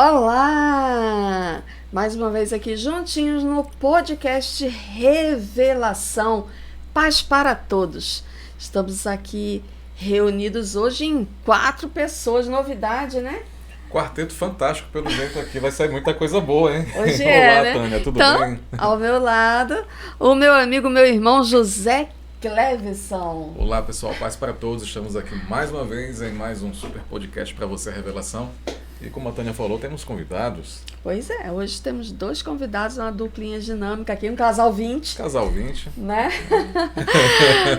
Olá! Mais uma vez aqui juntinhos no podcast Revelação, Paz para Todos. Estamos aqui reunidos hoje em 4 pessoas, novidade, né? Quarteto fantástico, pelo jeito aqui. Vai sair muita coisa boa, hein? Hoje Olá, né? Tânia, tudo então, bem? Ao meu lado, o meu amigo, meu irmão José Cleveson. Olá, pessoal. Paz para todos. Estamos aqui mais uma vez em mais um super podcast para você, Revelação. E como a Tânia falou, temos convidados. Pois é, hoje temos 2 convidados, uma duplinha dinâmica aqui, um casal 20. Casal 20. Né?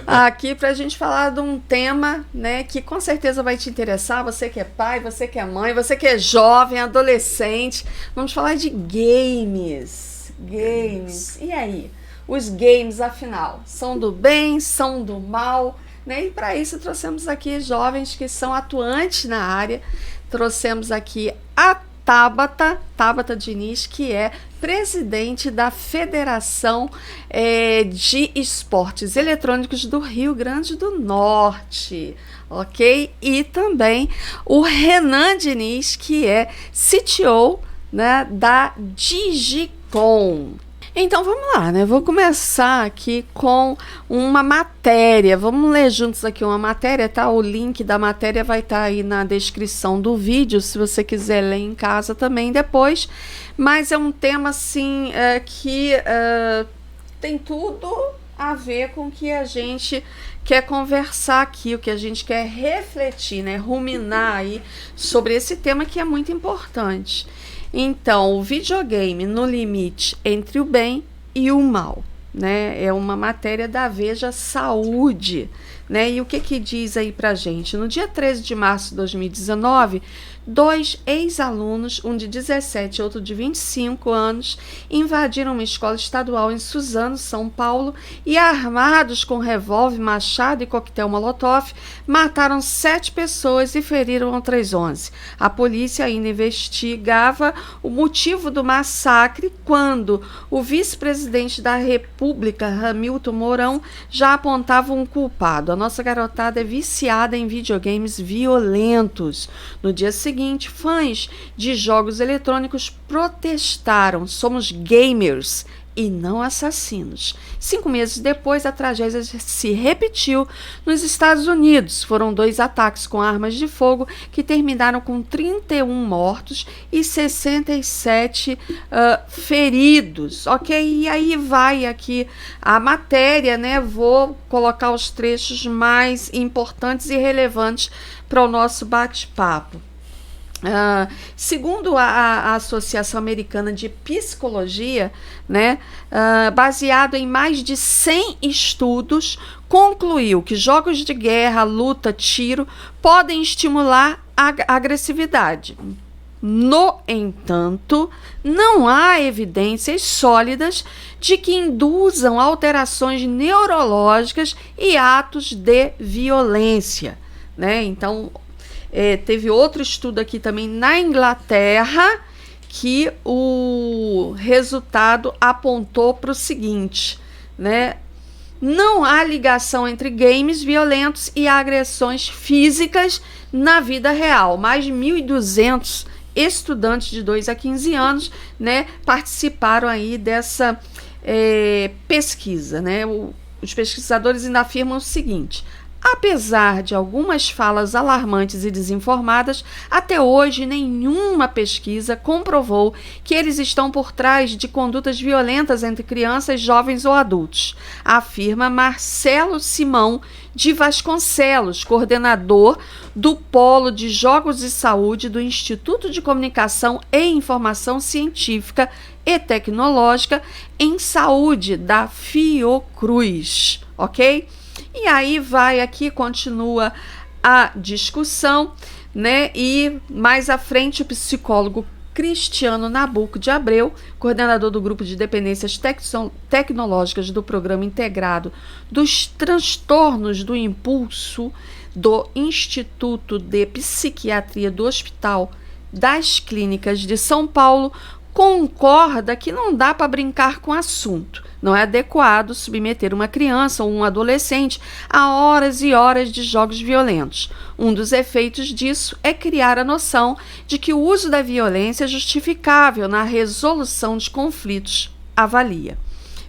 Aqui pra gente falar de um tema, né, que com certeza vai te interessar, você que é pai, você que é mãe, você que é jovem, adolescente. Vamos falar de games. E aí? Os games, afinal, são do bem, são do mal, né? E para isso trouxemos aqui jovens que são atuantes na área. Trouxemos aqui a Tabata Diniz, que é presidente da Federação de Esportes Eletrônicos do Rio Grande do Norte, ok? E também o Renan Diniz, que é CTO, né, da Digicom. Então vamos lá, né? Vou começar aqui com uma matéria. Vamos ler juntos aqui uma matéria, tá? O link da matéria vai estar aí na descrição do vídeo, se você quiser ler em casa também depois. Mas é um tema assim que tem tudo a ver com o que a gente quer conversar aqui, o que a gente quer refletir, né? Ruminar aí sobre esse tema que é muito importante. Então, o videogame no limite entre o bem e o mal, né? É uma matéria da Veja Saúde, né? E o que diz aí pra gente? No dia 13 de março de 2019, 2 ex-alunos, um de 17 e outro de 25 anos, invadiram uma escola estadual em Suzano, São Paulo, e armados com revólver, machado e coquetel molotov, mataram 7 pessoas e feriram outras 11. A polícia ainda investigava o motivo do massacre quando o vice-presidente da República, Hamilton Mourão, já apontava um culpado. A nossa garotada é viciada em videogames violentos. No dia seguinte, fãs de jogos eletrônicos protestaram: somos gamers e não assassinos. 5 meses depois, a tragédia se repetiu nos Estados Unidos. Foram 2 ataques com armas de fogo que terminaram com 31 mortos e 67 feridos, ok? E aí vai aqui a matéria, né? Vou colocar os trechos mais importantes e relevantes para o nosso bate-papo. Segundo a Associação Americana de Psicologia, né, baseado em mais de 100 estudos, concluiu que jogos de guerra, luta, tiro podem estimular a agressividade. No entanto, não há evidências sólidas de que induzam alterações neurológicas e atos de violência, né? Então, teve outro estudo aqui também na Inglaterra que o resultado apontou para o seguinte, né? Não há ligação entre games violentos e agressões físicas na vida real. Mais de 1.200 estudantes de 2 a 15 anos, né, participaram aí dessa pesquisa, né? Os pesquisadores ainda afirmam o seguinte: apesar de algumas falas alarmantes e desinformadas, até hoje nenhuma pesquisa comprovou que eles estão por trás de condutas violentas entre crianças, jovens ou adultos, afirma Marcelo Simão de Vasconcelos, coordenador do Polo de Jogos e Saúde do Instituto de Comunicação e Informação Científica e Tecnológica em Saúde da Fiocruz, ok? E aí vai aqui, continua a discussão, né? E mais à frente o psicólogo Cristiano Nabuco de Abreu, coordenador do Grupo de Dependências Tecnológicas do Programa Integrado dos Transtornos do Impulso do Instituto de Psiquiatria do Hospital das Clínicas de São Paulo, concorda que não dá para brincar com o assunto. Não é adequado submeter uma criança ou um adolescente a horas e horas de jogos violentos. Um dos efeitos disso é criar a noção de que o uso da violência é justificável na resolução de conflitos, avalia.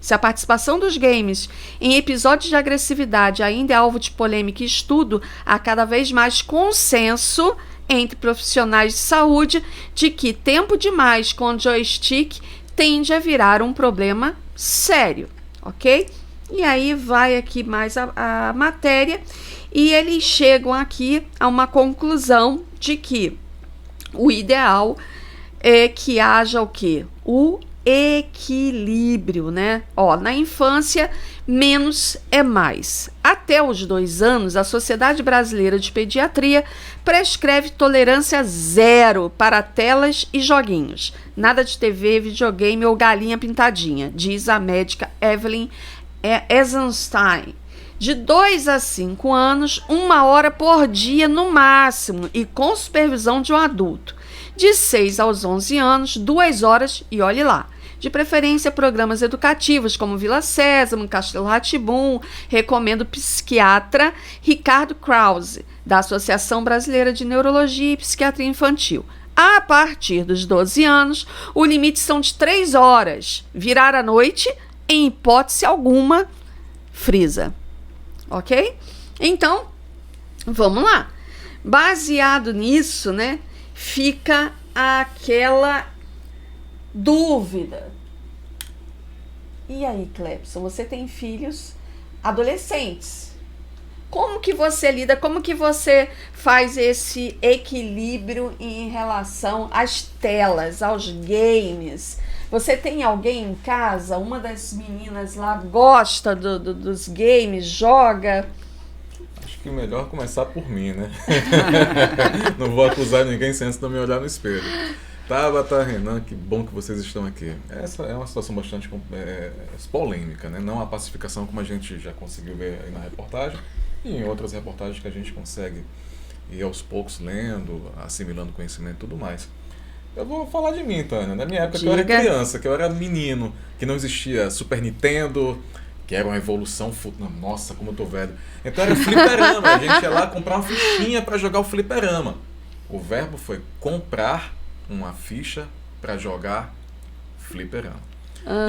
Se a participação dos games em episódios de agressividade ainda é alvo de polêmica e estudo, há cada vez mais consenso entre profissionais de saúde de que tempo demais com joystick tende a virar um problema sério, ok? E aí vai aqui mais a matéria e eles chegam aqui a uma conclusão de que o ideal é que haja o quê? O equilíbrio, né? Na infância, menos é mais. Até os 2 anos, a Sociedade Brasileira de Pediatria prescreve tolerância zero para telas e joguinhos. Nada de TV, videogame ou galinha pintadinha, diz a médica Evelyn Eisenstein. De 2 a 5 anos, 1 hora por dia no máximo e com supervisão de um adulto. De 6 aos 11 anos, 2 horas e olhe lá. De preferência, programas educativos como Vila Sésamo, Castelo Rá-Tim-Bum. Recomendo o psiquiatra Ricardo Krause, da Associação Brasileira de Neurologia e Psiquiatria Infantil. A partir dos 12 anos, o limite são de 3 horas. Virar à noite, em hipótese alguma, frisa. Ok? Então, vamos lá. Baseado nisso, né, fica aquela dúvida. E aí, Clepson, você tem filhos adolescentes. Como que você lida, como que você faz esse equilíbrio em relação às telas, aos games? Você tem alguém em casa? Uma das meninas lá gosta dos games, joga? Acho que melhor começar por mim, né? Não vou acusar ninguém sem antes de me olhar no espelho. Tabata, Renan, que bom que vocês estão aqui. Essa é uma situação bastante polêmica, né? Não a pacificação como a gente já conseguiu ver aí na reportagem e em outras reportagens que a gente consegue ir aos poucos lendo, assimilando conhecimento e tudo mais. Eu vou falar de mim, Tânia. Na minha época que eu era criança, que eu era menino, que não existia Super Nintendo, que era uma evolução... Nossa, como eu tô velho. Então era fliperama. A gente ia lá comprar uma fichinha para jogar o fliperama. O verbo foi comprar uma ficha para jogar fliperama.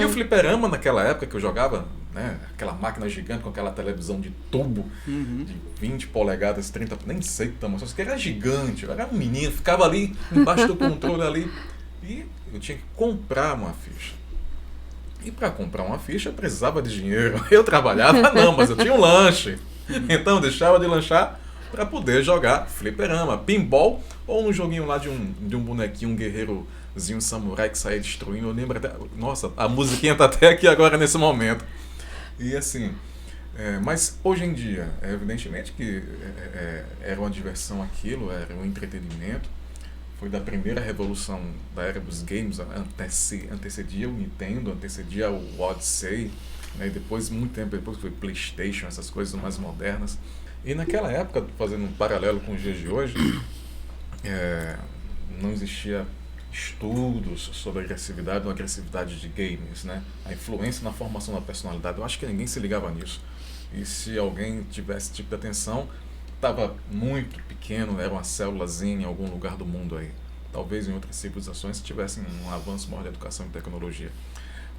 E o fliperama, naquela época que eu jogava, né, aquela máquina gigante com aquela televisão de tubo de 20 polegadas, 30, nem sei o tamanho, só que era gigante, eu era um menino, ficava ali embaixo do controle ali e eu tinha que comprar uma ficha. E para comprar uma ficha eu precisava de dinheiro. Eu trabalhava não, mas eu tinha um lanche. Então eu deixava de lanchar para poder jogar fliperama, pinball ou um joguinho lá de um bonequinho, um guerreirozinho samurai que saía destruindo. Eu lembro até... Nossa, a musiquinha tá até aqui agora nesse momento. E assim... mas hoje em dia, evidentemente que era uma diversão aquilo, era um entretenimento. Foi da primeira revolução da era dos games, antecedia o Nintendo, antecedia o Odyssey, né? E depois, muito tempo depois, foi PlayStation, essas coisas mais modernas. E naquela época, fazendo um paralelo com os dias de hoje, não existia estudos sobre a agressividade ou agressividade de games, né? A influência na formação da personalidade, eu acho que ninguém se ligava nisso. E se alguém tivesse esse tipo de atenção, estava muito pequeno, era uma célulazinha em algum lugar do mundo aí. Talvez em outras civilizações tivessem um avanço maior de educação e tecnologia.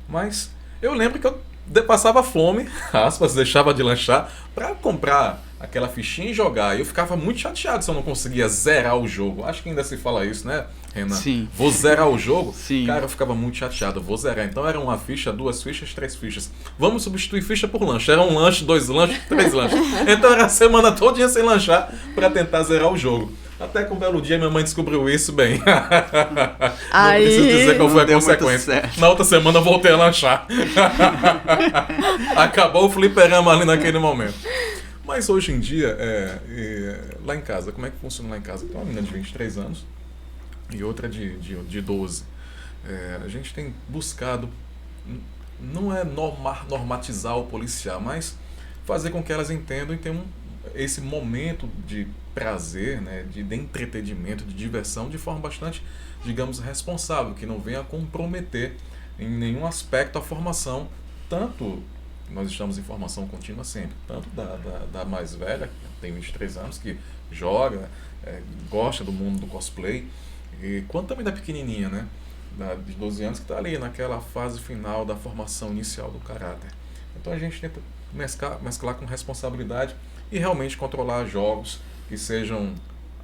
Mas eu lembro que eu passava fome, aspas, deixava de lanchar, para comprar aquela fichinha e jogar. E eu ficava muito chateado se eu não conseguia zerar o jogo. Acho que ainda se fala isso, né, Renan? Sim. Vou zerar o jogo? Sim. Cara, eu ficava muito chateado. Vou zerar. Então era uma ficha, 2 fichas, 3 fichas. Vamos substituir ficha por lanche. Era um lanche, 2 lanches, 3 lanches. Então era a semana todinha sem lanchar para tentar zerar o jogo. Até que um belo dia minha mãe descobriu isso bem. Não preciso dizer qual foi a consequência. Na outra semana eu voltei a lanchar. Acabou o fliperama ali naquele momento. Mas hoje em dia, lá em casa, como é que funciona lá em casa? Tem uma menina de 23 anos e outra de 12. A gente tem buscado, não é normatizar ou policiar, mas fazer com que elas entendam e tenham esse momento de prazer, né, de entretenimento, de diversão, de forma bastante, digamos, responsável, que não venha comprometer em nenhum aspecto a formação, tanto, nós estamos em formação contínua sempre, tanto da mais velha, que tem 23 anos, que joga, gosta do mundo do cosplay, quanto também da pequenininha, né, de 12 anos, que está ali naquela fase final da formação inicial do caráter. Então a gente tenta mesclar com responsabilidade e realmente controlar jogos que sejam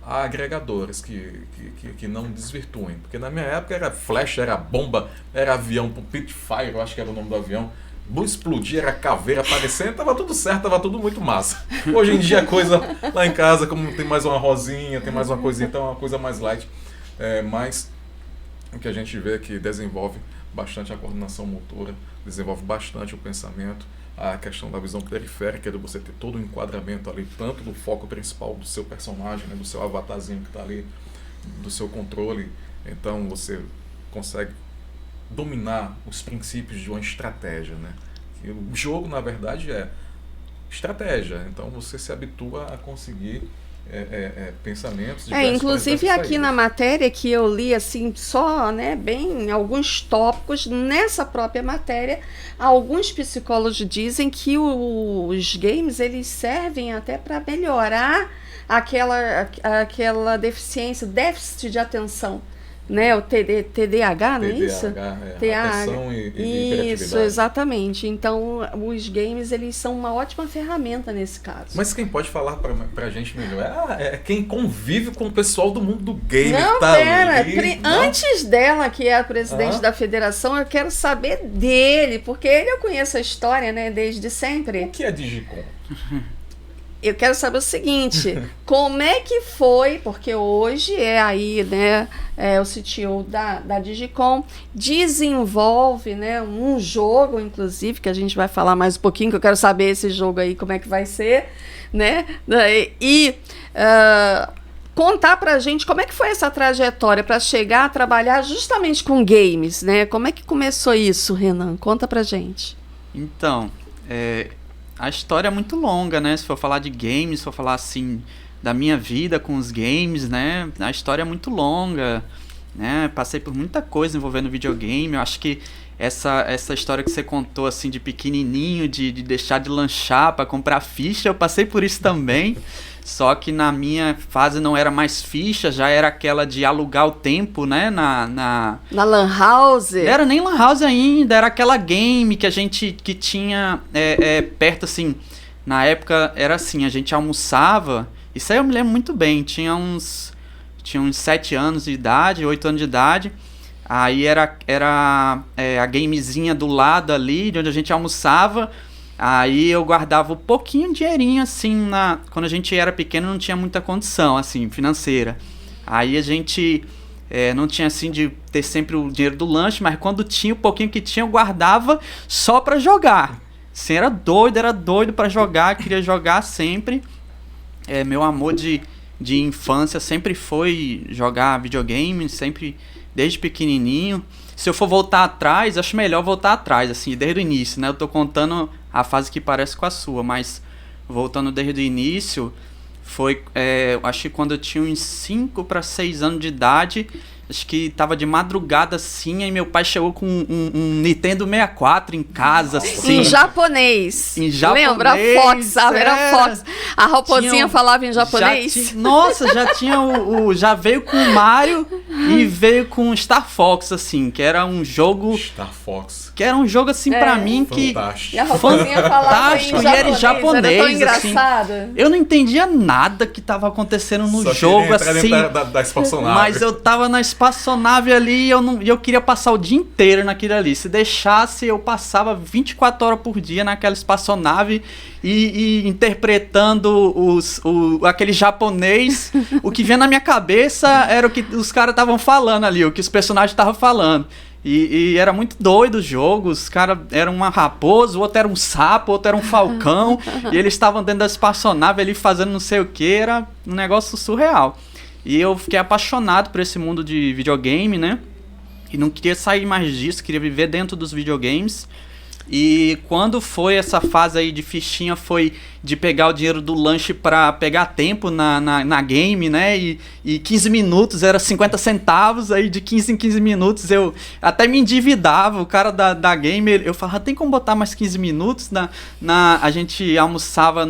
agregadores, que não desvirtuem. Porque na minha época era flecha, era bomba, era avião, Pitfire, eu acho que era o nome do avião. Explodia, era caveira aparecendo, tava tudo certo, tava tudo muito massa. Hoje em dia a coisa lá em casa, como tem mais uma rosinha, tem mais uma coisinha, então é uma coisa mais light. Mas o que a gente vê é que desenvolve bastante a coordenação motora, desenvolve bastante o pensamento, a questão da visão periférica, de você ter todo o enquadramento ali, tanto do foco principal do seu personagem, né, do seu avatarzinho que está ali, do seu controle. Então você consegue dominar os princípios de uma estratégia, né? E o jogo, na verdade, é estratégia. Então você se habitua a conseguir pensamentos diversos. Inclusive aqui na matéria que eu li assim só, né, bem alguns tópicos nessa própria matéria, alguns psicólogos dizem que os games eles servem até para melhorar aquela deficiência, déficit de atenção, né, o TDAH, não é isso? Atenção e hiperatividade. Isso, exatamente. Então, os games, eles são uma ótima ferramenta nesse caso. Mas quem pode falar pra gente melhor é quem convive com o pessoal do mundo do game. Não, que tá ali. Antes dela, que é a presidente da federação, eu quero saber dele, porque eu conheço a história, né, desde sempre. O que é Digicom? Eu quero saber o seguinte, como é que foi, porque hoje aí, né, o CTO da Digicom desenvolve, né, um jogo, inclusive, que a gente vai falar mais um pouquinho, que eu quero saber esse jogo aí, como é que vai ser, né, e contar pra gente como é que foi essa trajetória para chegar a trabalhar justamente com games, né, como é que começou isso, Renan? Conta pra gente. Então, a história é muito longa, né? Se for falar de games, se for falar assim da minha vida com os games, né? A história é muito longa, né? Passei por muita coisa envolvendo videogame. Eu acho que essa história que você contou assim de pequenininho, de deixar de lanchar para comprar ficha, eu passei por isso também. Só que na minha fase não era mais ficha, já era aquela de alugar o tempo, né? Na Lan House? Era nem Lan House ainda, era aquela game que tinha perto, assim, na época era assim, a gente almoçava, isso aí eu me lembro muito bem, tinha uns 7 anos de idade, 8 anos de idade, aí era a gamezinha do lado ali, de onde a gente almoçava. Aí eu guardava um pouquinho de dinheirinho, assim, quando a gente era pequeno não tinha muita condição, assim, financeira. Aí a gente não tinha, assim, de ter sempre o dinheiro do lanche, mas quando tinha, o pouquinho que tinha, eu guardava só pra jogar. Assim, era doido pra jogar, queria jogar sempre. Meu amor de infância sempre foi jogar videogame, sempre, desde pequenininho. Se eu for voltar atrás, acho melhor voltar atrás, assim, desde o início, né? Eu tô contando a fase que parece com a sua, mas voltando desde o início, foi, acho que quando eu tinha uns 5 para 6 anos de idade, acho que tava de madrugada assim, aí meu pai chegou com um Nintendo 64 em casa, assim. Em japonês. Em japonês. Lembra? Fox, sabe? Era Fox. A raposinha falava em japonês. Nossa, já tinha já veio com o Mario e veio com Star Fox, assim, que era um jogo... Star Fox. Que era um jogo, assim, pra mim que... Fantástico. E a raposinha falava em japonês. E era em japonês, era tão assim. engraçado. Eu não entendia nada que tava acontecendo no Só jogo, assim. Da espaçonave. Mas eu tava na espaçonave ali e eu queria passar o dia inteiro naquilo ali. Se deixasse, eu passava 24 horas por dia naquela espaçonave e interpretando aquele japonês. O que vinha na minha cabeça era o que os caras estavam falando ali, o que os personagens estavam falando. E era muito doido o jogo, os caras eram uma raposa, o outro era um sapo, o outro era um falcão, e eles estavam dentro da espaçonave ali fazendo não sei o que, era um negócio surreal. E eu fiquei apaixonado por esse mundo de videogame, né? E não queria sair mais disso, queria viver dentro dos videogames. E quando foi essa fase aí de fichinha, foi de pegar o dinheiro do lanche pra pegar tempo na game, né? E 15 minutos era 50 centavos, aí de 15 em 15 minutos eu até me endividava. O cara da game, eu falava, tem como botar mais 15 minutos? A gente almoçava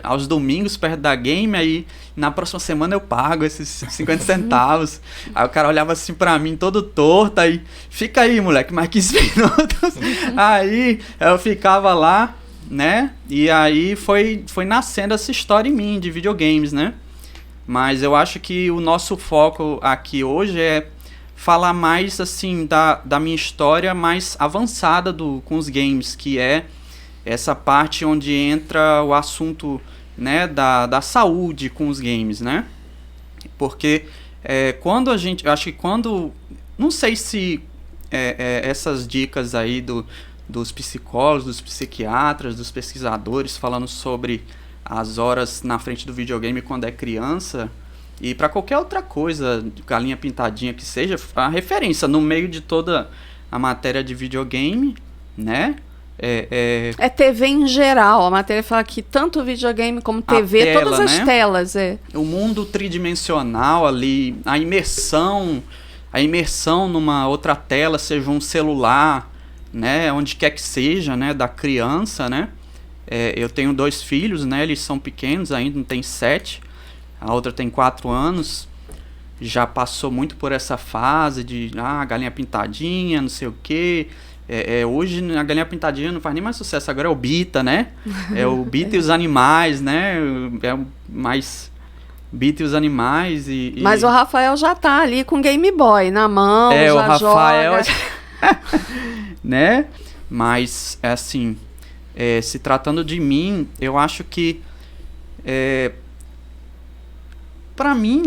aos domingos perto da game, aí na próxima semana eu pago esses 50 centavos. Aí o cara olhava assim pra mim todo torto, aí fica aí, moleque, mais 15 minutos. Aí eu ficava lá, né? E aí foi nascendo essa história em mim de videogames, né? Mas eu acho que o nosso foco aqui hoje é falar mais assim da minha história mais avançada com os games, que é essa parte onde entra o assunto, né, da saúde com os games, né? Porque quando a gente... Eu acho que quando... Não sei se essas dicas aí dos psicólogos, dos psiquiatras, dos pesquisadores falando sobre as horas na frente do videogame quando é criança, e para qualquer outra coisa, galinha pintadinha que seja, a referência no meio de toda a matéria de videogame, né? É TV em geral. A matéria fala que tanto videogame como TV, tela, todas as né? telas. O mundo tridimensional ali, a imersão numa outra tela, seja um celular, né? Onde quer que seja, né? Da criança, né? Eu tenho 2 filhos, né? Eles são pequenos ainda, não tem 7. A outra tem 4 anos. Já passou muito por essa fase de galinha pintadinha, não sei o quê. Hoje a galinha pintadinha não faz nem mais sucesso, agora é o Bita, né? É o Bita e os animais, né? É mais Bita e os animais Mas o Rafael já tá ali com Game Boy na mão, já o Rafael joga. né? Mas, assim, se tratando de mim, eu acho que pra mim,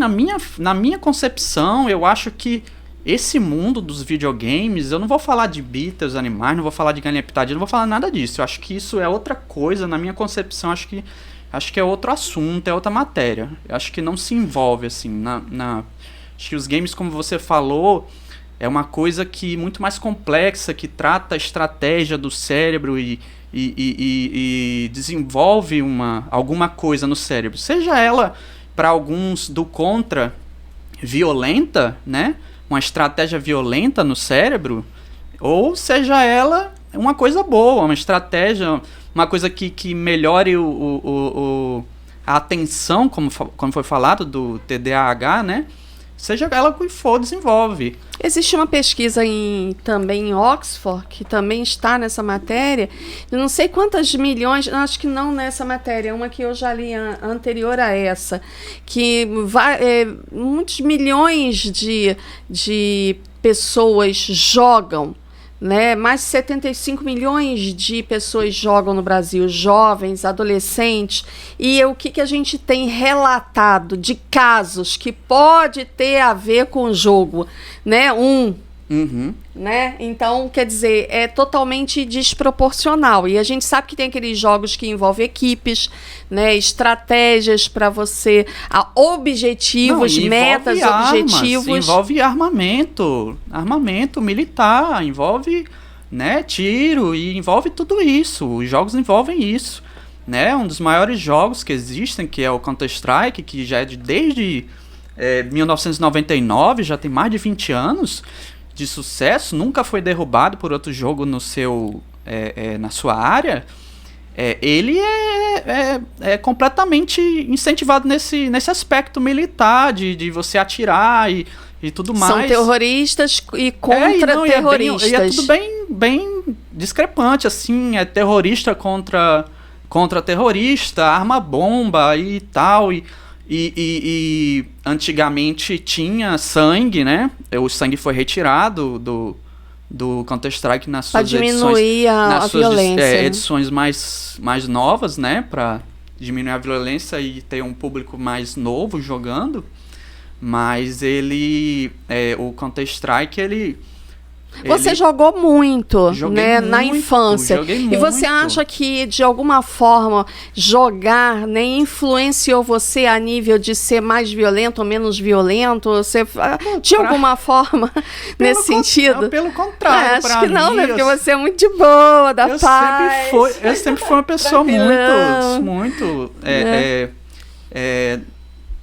na minha concepção, eu acho que esse mundo dos videogames, eu não vou falar de Bita, os animais, não vou falar de galinha pitadinha, não vou falar nada disso. Eu acho que isso é outra coisa, na minha concepção, acho que é outro assunto, é outra matéria. Eu acho que não se envolve, assim, acho que os games, como você falou, é uma coisa que muito mais complexa, que trata a estratégia do cérebro e desenvolve alguma coisa no cérebro. Seja ela, para alguns do contra, violenta, né? Uma estratégia violenta no cérebro, ou seja ela uma coisa boa, uma estratégia, uma coisa que melhore a atenção, como foi falado, do TDAH, né? Seja ela que for, desenvolve. Existe uma pesquisa também em Oxford, que também está nessa matéria. Eu não sei quantas milhões, acho que não nessa matéria, uma que eu já li anterior a essa, que muitos milhões de pessoas jogam, né? Mais de 75 milhões de pessoas jogam no Brasil, jovens, adolescentes, e o que a gente tem relatado de casos que pode ter a ver com o jogo, né? Né? Então, quer dizer, é totalmente desproporcional. E a gente sabe que tem aqueles jogos que envolvem equipes, né? Estratégias para você, objetivos, metas, objetivos. Envolve armamento militar, envolve, né, tiro, e envolve tudo isso. Os jogos envolvem isso, né? Um dos maiores jogos que existem, que é o Counter-Strike, que já é desde 1999, já tem mais de 20 anos de sucesso, nunca foi derrubado por outro jogo na sua área. Ele é completamente incentivado nesse aspecto militar, de você atirar e tudo mais. São terroristas e contra-terroristas. E é tudo bem discrepante, assim, é terrorista contra terrorista, arma bomba e tal, e antigamente tinha sangue, né? O sangue foi retirado do Counter-Strike nas suas edições. Para diminuir a violência. Edições mais novas, né? Para diminuir a violência e ter um público mais novo jogando. Mas o Counter-Strike, ele Você jogou muito, Joguei né, muito, na infância. joguei E você muito. acha que, de alguma forma, jogar, né, influenciou você a nível de ser mais violento ou menos violento? Você, de alguma forma, nesse sentido? Pelo contrário, acho pra que não, mim, né? Porque você é muito de boa, da eu paz. sempre fui uma pessoa tranquilão. muito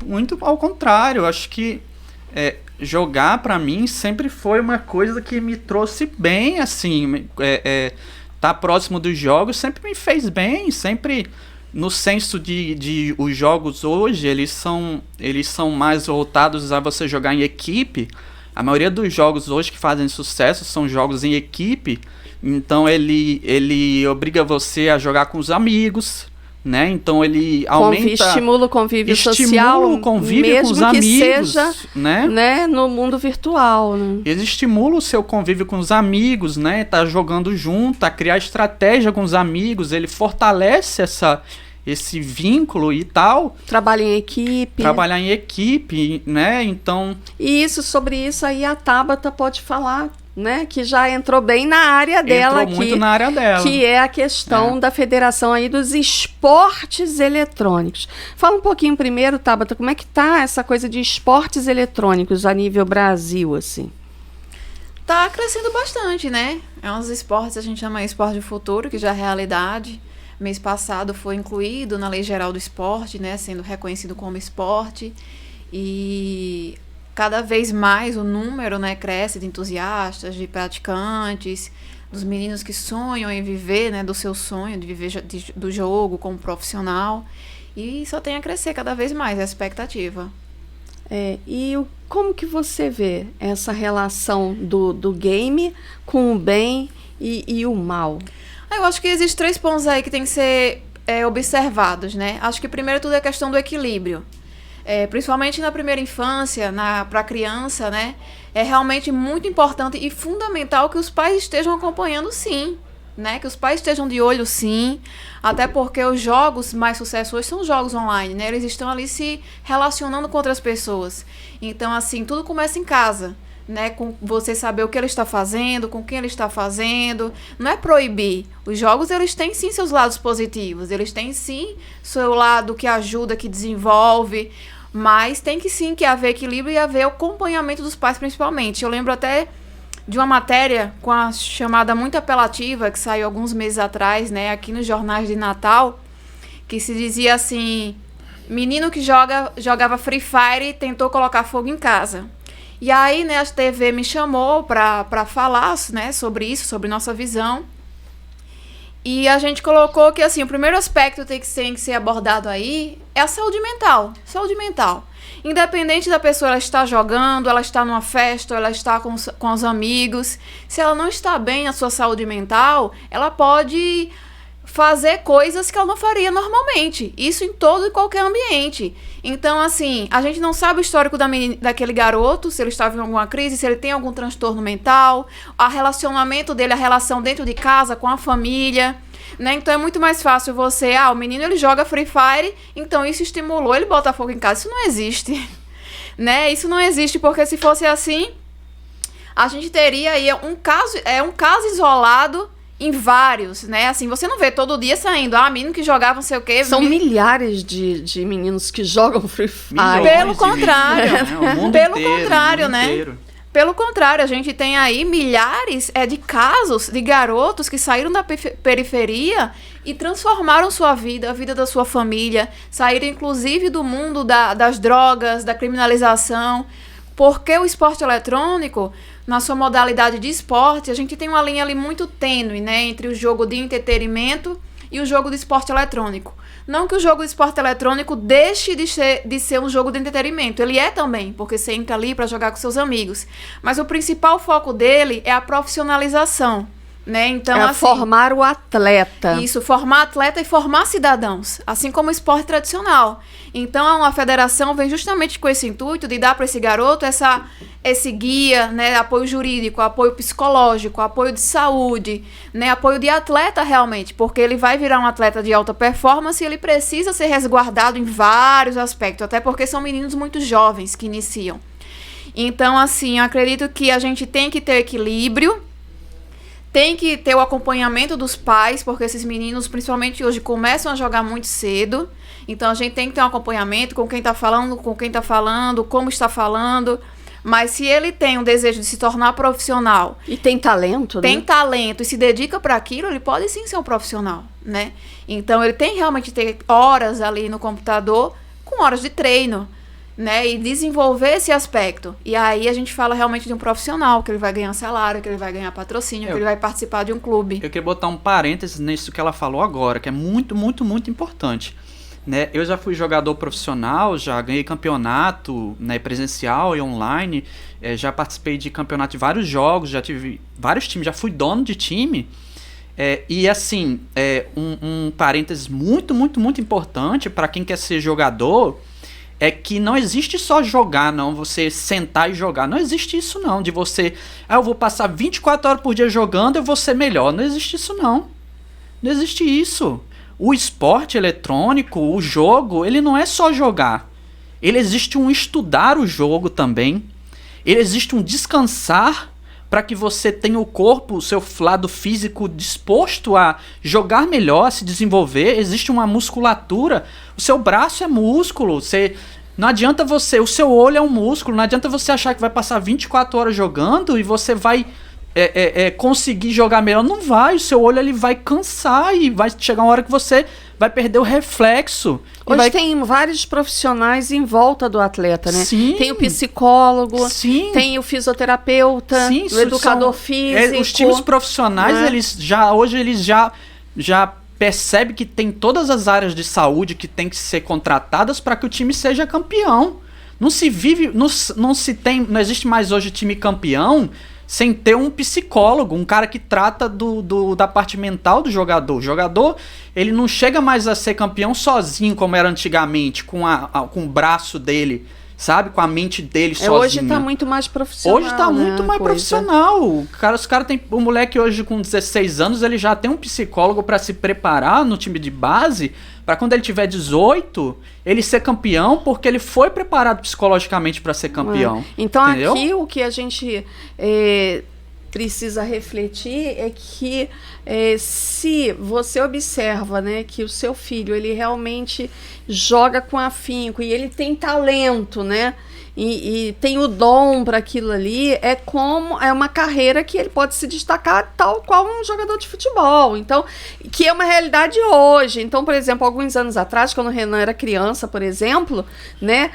muito ao contrário. Acho que jogar pra mim sempre foi uma coisa que me trouxe bem, assim, tá próximo dos jogos sempre me fez bem, sempre no senso de os jogos hoje, eles são mais voltados a você jogar em equipe. A maioria dos jogos hoje que fazem sucesso são jogos em equipe, então ele obriga você a jogar com os amigos, né? Então ele aumenta... Estimula o convívio social, estimula o convívio com os mesmo que amigos, seja, né, no mundo virtual, né? Ele estimula o seu convívio com os amigos, né? Tá jogando junto, tá criar estratégia com os amigos, ele fortalece esse vínculo e tal. Trabalhar em equipe, né? Então... E sobre isso aí a Tabata pode falar, né? Que já entrou bem na área dela. Entrou muito na área dela. Que é a questão da federação aí dos esportes eletrônicos. Fala um pouquinho primeiro, Tabata, como é que tá essa coisa de esportes eletrônicos a nível Brasil, assim? Tá crescendo bastante, né? É uns esportes, a gente chama esporte do futuro, que já é realidade. Mês passado foi incluído na Lei Geral do Esporte, né, sendo reconhecido como esporte, e cada vez mais o número, né, cresce de entusiastas, de praticantes, dos meninos que sonham em viver, né, do seu sonho, de viver do jogo como profissional, e só tem a crescer cada vez mais, é a expectativa. E como que você vê essa relação do game com o bem e o mal? Eu acho que existem 3 pontos aí que tem que ser observados, né? Acho que primeiro tudo é a questão do equilíbrio. Principalmente na primeira infância, para a criança, né? É realmente muito importante e fundamental que os pais estejam acompanhando, sim. Né? Que os pais estejam de olho, sim. Até porque os jogos mais sucesso hoje são jogos online, né? Eles estão ali se relacionando com outras pessoas. Então, assim, tudo começa em casa. Né, com você saber o que ele está fazendo, com quem ele está fazendo. Não é proibir. Os jogos, eles têm sim seus lados positivos, eles têm sim seu lado que ajuda, que desenvolve, mas tem que sim que haver equilíbrio e haver acompanhamento dos pais, principalmente. Eu lembro até de uma matéria com a chamada muito apelativa, que saiu alguns meses atrás, né, aqui nos jornais de Natal, que se dizia assim: menino que jogava Free Fire e tentou colocar fogo em casa. E aí, né, a TV me chamou para falar, né, sobre isso, sobre nossa visão. E a gente colocou que, assim, o primeiro aspecto tem que ser abordado aí é a saúde mental. Saúde mental. Independente da pessoa, ela está jogando, ela está numa festa, ela está com os amigos. Se ela não está bem na sua saúde mental, ela pode fazer coisas que ela não faria normalmente. Isso em todo e qualquer ambiente. Então, assim, a gente não sabe o histórico daquele garoto, se ele estava em alguma crise, se ele tem algum transtorno mental, o relacionamento dele, a relação dentro de casa, com a família, né? Então é muito mais fácil você, o menino ele joga Free Fire, então isso estimulou ele botar fogo em casa. Isso não existe, né? Isso não existe, porque se fosse assim, a gente teria aí um caso isolado em vários, né? Assim, você não vê todo dia saindo, menino que jogava não sei o quê. São milhares de meninos que jogam Free Fire. Pelo contrário. Pelo contrário, né? Inteiro. Pelo contrário, a gente tem aí milhares de casos de garotos que saíram da periferia e transformaram sua vida, a vida da sua família, saíram inclusive do mundo das drogas, da criminalização, porque o esporte eletrônico, na sua modalidade de esporte, a gente tem uma linha ali muito tênue, né, entre o jogo de entretenimento e o jogo de esporte eletrônico. Não que o jogo de esporte eletrônico deixe de ser um jogo de entretenimento. Ele é também, porque você entra ali para jogar com seus amigos. Mas o principal foco dele é a profissionalização. Né? Então, assim, formar o atleta. Isso, formar atleta e formar cidadãos, assim como o esporte tradicional. Então, a federação vem justamente com esse intuito de dar para esse garoto esse guia, né, apoio jurídico, apoio psicológico, apoio de saúde, né, apoio de atleta realmente, porque ele vai virar um atleta de alta performance e ele precisa ser resguardado em vários aspectos, até porque são meninos muito jovens que iniciam. Então, assim, eu acredito que a gente tem que ter equilíbrio, tem que ter o acompanhamento dos pais, porque esses meninos, principalmente hoje, começam a jogar muito cedo. Então, a gente tem que ter um acompanhamento com quem está falando, como está falando. Mas se ele tem um desejo de se tornar profissional... E tem talento, né? Tem talento e se dedica para aquilo, ele pode sim ser um profissional, né? Então, ele tem realmente que ter horas ali no computador com horas de treino, né? E desenvolver esse aspecto. E aí, a gente fala realmente de um profissional, que ele vai ganhar salário, que ele vai ganhar patrocínio, que ele vai participar de um clube. Eu queria botar um parênteses nisso que ela falou agora, que é muito, muito, muito importante. Né? Eu já fui jogador profissional, já ganhei campeonato, né, presencial e online, já participei de campeonato de vários jogos, já tive vários times, já fui dono de time. E assim, um parênteses muito, muito, muito importante para quem quer ser jogador é que não existe só jogar, não, você sentar e jogar. Não existe isso não, de você, eu vou passar 24 horas por dia jogando, eu vou ser melhor. Não existe isso não. Não existe isso. O esporte eletrônico, o jogo, ele não é só jogar. Ele existe um estudar o jogo também. Ele existe um descansar para que você tenha o corpo, o seu lado físico disposto a jogar melhor, a se desenvolver. Existe uma musculatura. O seu braço é músculo. Não adianta você... O seu olho é um músculo. Não adianta você achar que vai passar 24 horas jogando e você vai... conseguir jogar melhor. Não vai, o seu olho ele vai cansar e vai chegar uma hora que você vai perder o reflexo. Hoje tem vários profissionais em volta do atleta, né? Sim. Tem o psicólogo, Sim. tem o fisioterapeuta, Sim, o educador físico. Os times profissionais, né? Hoje eles já percebem que tem todas as áreas de saúde que tem que ser contratadas para que o time seja campeão. Não existe mais hoje time campeão sem ter um psicólogo, um cara que trata da parte mental do jogador. O jogador, ele não chega mais a ser campeão sozinho, como era antigamente, com o braço dele, sabe? Com a mente dele sozinho. Hoje tá muito mais profissional. Hoje tá muito mais profissional. Os cara tem... O moleque hoje com 16 anos, ele já tem um psicólogo para se preparar no time de base, para quando ele tiver 18, ele ser campeão, porque ele foi preparado psicologicamente para ser campeão. Então, entendeu? Aqui o que a gente precisa refletir é que se você observa, né, que o seu filho ele realmente joga com afinco e ele tem talento, né? E tem o dom para aquilo ali, é uma carreira que ele pode se destacar tal qual um jogador de futebol. Então, que é uma realidade hoje. Então, por exemplo, alguns anos atrás, quando o Renan era criança, por exemplo, né,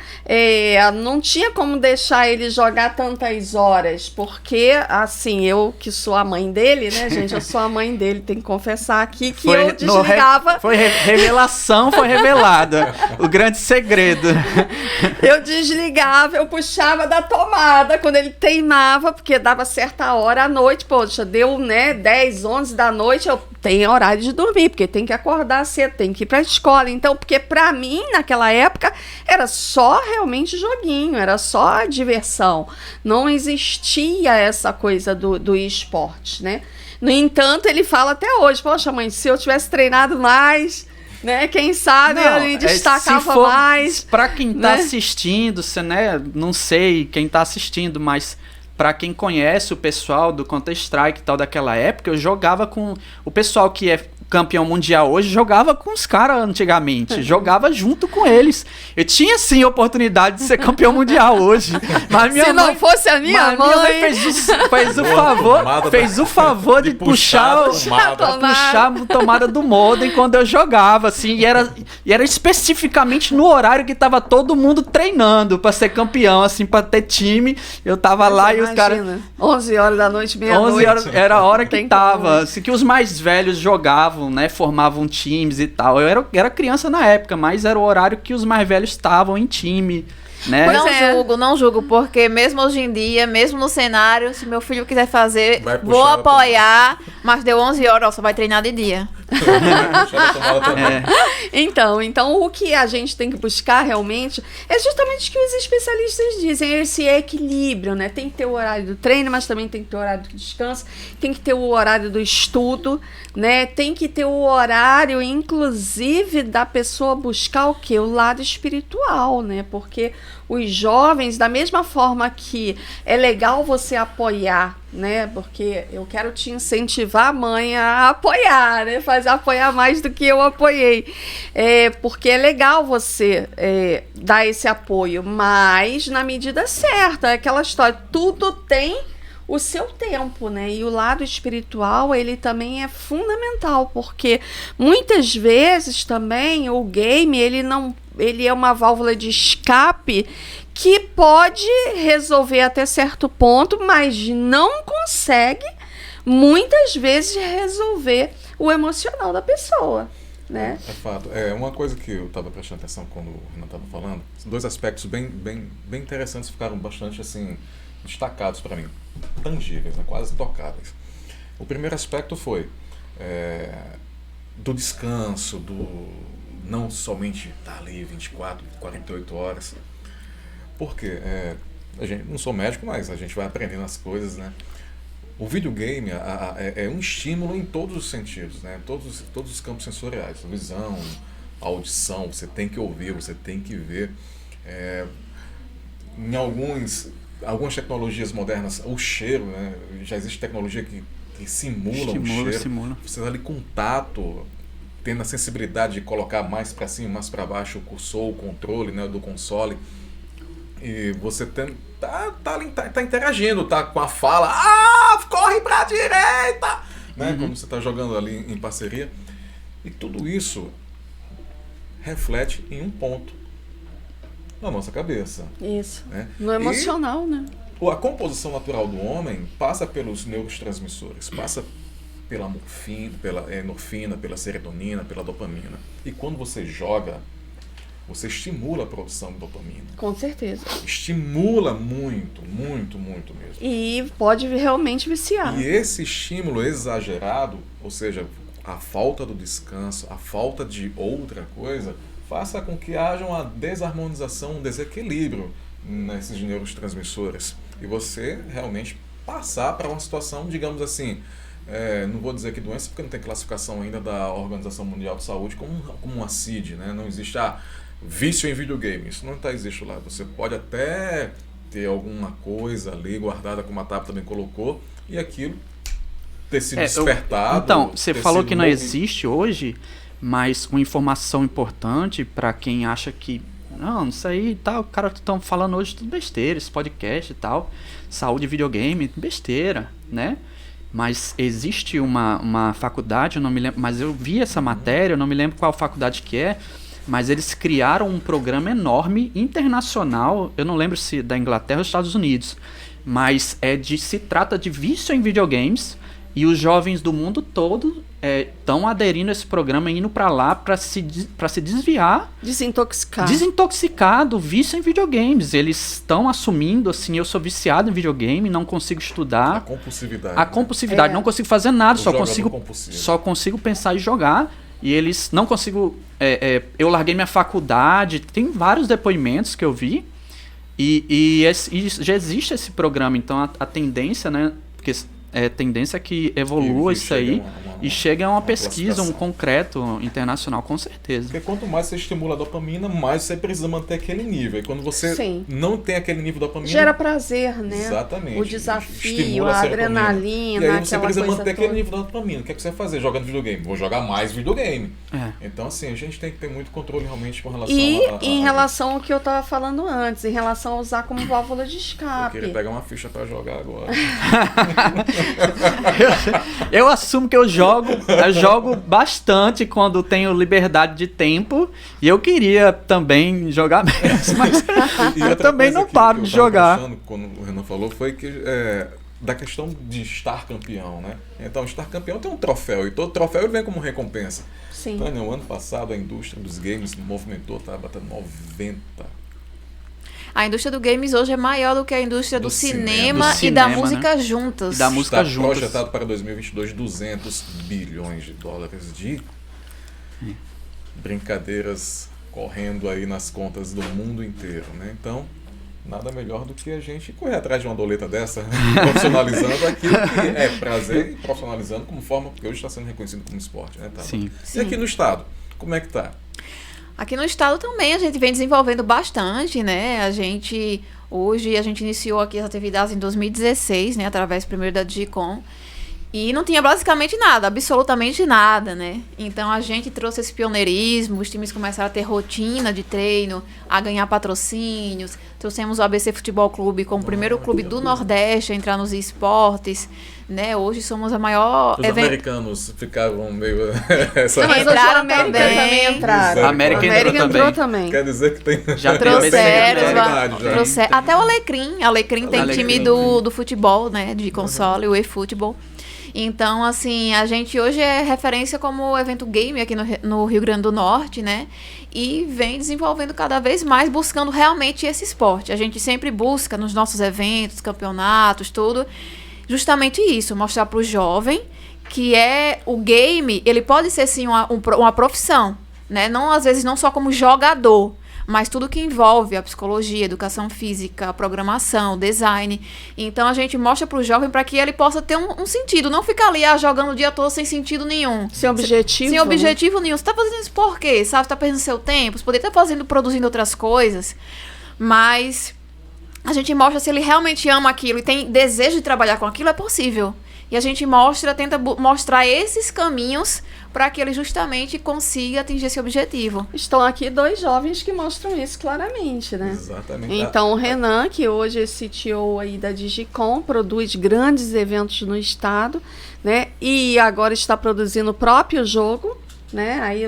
não tinha como deixar ele jogar tantas horas, porque, assim, eu que sou a mãe dele, né, gente, eu sou a mãe dele, tenho que confessar aqui que eu desligava. Revelação foi revelada, o grande segredo. Eu desligava, eu puxava da tomada quando ele teimava, porque dava certa hora à noite, poxa, deu, né, 10, 11 da noite, eu tenho horário de dormir, porque tem que acordar cedo, tem que ir pra escola. Então, porque pra mim, naquela época, era só realmente joguinho, era só diversão. Não existia essa coisa do esporte, né? No entanto, ele fala até hoje, poxa, mãe, se eu tivesse treinado mais... né? Quem sabe ele destacava mais. Pra quem tá né? assistindo, né? Não sei quem tá assistindo, mas pra quem conhece o pessoal do Counter-Strike e tal daquela época, eu jogava com o pessoal que é campeão mundial hoje, jogava com os caras antigamente, jogava junto com eles. Eu tinha sim a oportunidade de ser campeão mundial hoje, mas minha Se mãe, não fosse a minha mãe fez o favor de puxar a tomada do modem quando eu jogava, assim, e era especificamente no horário que tava todo mundo treinando pra ser campeão, assim, pra ter time. Eu tava lá e os caras 11 horas da noite, meia-noite. 11 horas era a hora que tava, como. assim, que os mais velhos jogavam, né, formavam times e tal. Eu era criança na época, mas era o horário que os mais velhos estavam em time, né? Não julgo, porque mesmo hoje em dia, mesmo no cenário, se meu filho quiser fazer, Vai vou puxar apoiar, mas deu 11 horas, só vai treinar de dia. Então o que a gente tem que buscar realmente é justamente o que os especialistas dizem, esse equilíbrio, né? Tem que ter o horário do treino, mas também tem que ter o horário do descanso, tem que ter o horário do estudo, né? Tem que ter o horário, inclusive, da pessoa buscar o quê? O lado espiritual, né? Porque os jovens, da mesma forma que é legal você apoiar, né? Porque eu quero te incentivar, mãe, a apoiar, né? Fazer apoiar mais do que eu apoiei. Porque é legal você dar esse apoio, mas na medida certa, é aquela história, tudo tem o seu tempo, né? E o lado espiritual, ele também é fundamental, porque muitas vezes também o game, ele é uma válvula de escape que pode resolver até certo ponto, mas não consegue muitas vezes resolver o emocional da pessoa, né? É fato. Uma coisa que eu estava prestando atenção quando o Renan estava falando, dois aspectos bem interessantes ficaram bastante assim destacados para mim, tangíveis, né? Quase tocáveis. O primeiro aspecto foi do descanso, não somente estar ali 24, 48 horas. Por quê? A gente, não sou médico, mas a gente vai aprendendo as coisas, né? O videogame é um estímulo em todos os sentidos, né? Todos os campos sensoriais, a visão, a audição, você tem que ouvir, você tem que ver. Em algumas tecnologias modernas, o cheiro, né? Já existe tecnologia que simula o cheiro. Você está ali com tato, tendo a sensibilidade de colocar mais para cima, mais para baixo o cursor, o controle, né, do console. E você tá interagindo, tá com a fala, corre pra direita, né? Como você tá jogando ali em parceria. E tudo isso reflete em um ponto na nossa cabeça. Isso. Né? No emocional, né? A composição natural do homem passa pelos neurotransmissores, passa pela endorfina, pela serotonina, pela dopamina. E quando você joga, você estimula a produção de dopamina. Com certeza. Estimula muito, muito, muito mesmo. E pode realmente viciar. E esse estímulo exagerado, ou seja, a falta do descanso, a falta de outra coisa, faça com que haja uma desarmonização, um desequilíbrio nesses neurotransmissores. E você realmente passar para uma situação, digamos assim, não vou dizer que doença, porque não tem classificação ainda da Organização Mundial de Saúde como uma CID, né? Não existe vício em videogame, isso não existe lá. Você pode até ter alguma coisa ali guardada, como a TAP também colocou, e aquilo ter sido despertado. Então, você falou que não existe hoje, mas uma informação importante para quem acha que não, isso aí tal, cara, estão falando hoje tudo besteira, esse podcast e tal, saúde e videogame, besteira, né? Mas existe uma faculdade, eu não me lembro, mas eu vi essa matéria, eu não me lembro qual faculdade que é, mas eles criaram um programa enorme, internacional, eu não lembro se da Inglaterra ou dos Estados Unidos, mas se trata de vício em videogames, e os jovens do mundo todo estão aderindo a esse programa, indo para lá para se desviar, desintoxicar do vício em videogames. Eles estão assumindo assim, eu sou viciado em videogame, não consigo estudar. A compulsividade, não consigo fazer nada, só consigo pensar e jogar. E eles não consigo. Eu larguei minha faculdade, tem vários depoimentos que eu vi. E já existe esse programa, então a tendência, né? Porque tendência que evolua isso aí e chega a uma pesquisa, um concreto internacional, com certeza. Porque quanto mais você estimula a dopamina, mais você precisa manter aquele nível. E quando você não tem aquele nível de dopamina... Gera prazer, né? Exatamente. O desafio, a adrenalina, e aí você precisa manter aquele nível de dopamina. O que você vai fazer jogando videogame? Vou jogar mais videogame. Então, assim, a gente tem que ter muito controle realmente com relação em relação ao que eu estava falando antes, em relação a usar como válvula de escape. Eu queria pegar uma ficha para jogar agora. Eu assumo que eu jogo bastante quando tenho liberdade de tempo, e eu queria também jogar mesmo, mas eu também não paro de jogar. Quando o Renan falou foi que da questão de estar campeão, né? Então, estar campeão tem um troféu, e todo troféu ele vem como recompensa. Sim. Então, no ano passado a indústria dos games movimentou, estava batendo 90. A indústria do games hoje é maior do que a indústria do cinema e da música, né? Juntas. E da música Está juntas. projetado para 2022 $200 bilhões de brincadeiras correndo aí nas contas do mundo inteiro, né? Então, nada melhor do que a gente correr atrás de uma doleta dessa, profissionalizando aquilo que é prazer e profissionalizando como forma, porque hoje está sendo reconhecido como esporte, né? Tá? Sim. E aqui no estado, como é que tá? Aqui no estado também a gente vem desenvolvendo bastante, né? Hoje a gente iniciou aqui as atividades em 2016, né? Através primeiro da Digicom. E não tinha basicamente nada, absolutamente nada, né? Então a gente trouxe esse pioneirismo, os times começaram a ter rotina de treino, a ganhar patrocínios. Trouxemos o ABC Futebol Clube como o primeiro clube do Nordeste a entrar nos esportes, né? Hoje somos a maior... Os americanos ficavam meio... Não, mas hoje a América também entraram. A América entrou também. Quer dizer que tem... Já trouxeram até o Alecrim tem time do futebol, né? De console, o eFootball. Então, assim, a gente hoje é referência como evento game aqui no Rio Grande do Norte, né? E vem desenvolvendo cada vez mais, buscando realmente esse esporte. A gente sempre busca nos nossos eventos, campeonatos, tudo, justamente isso, mostrar para o jovem que o game, ele pode ser sim uma profissão, né? Não, às vezes não só como jogador, mas tudo que envolve a psicologia, educação física, a programação, design. Então a gente mostra para o jovem para que ele possa ter um sentido, não ficar ali jogando o dia todo sem sentido nenhum. Sem objetivo. Sem objetivo nenhum. Você está fazendo isso por quê? Sabe, você está perdendo seu tempo, você poderia estar produzindo outras coisas, mas a gente mostra se ele realmente ama aquilo e tem desejo de trabalhar com aquilo, é possível. E a gente tenta mostrar esses caminhos para que ele justamente consiga atingir esse objetivo. Estão aqui 2 jovens que mostram isso claramente, né? Exatamente. Então, o Renan, que hoje é CTO aí da Digicom, produz grandes eventos no estado, né? E agora está produzindo o próprio jogo, né? Aí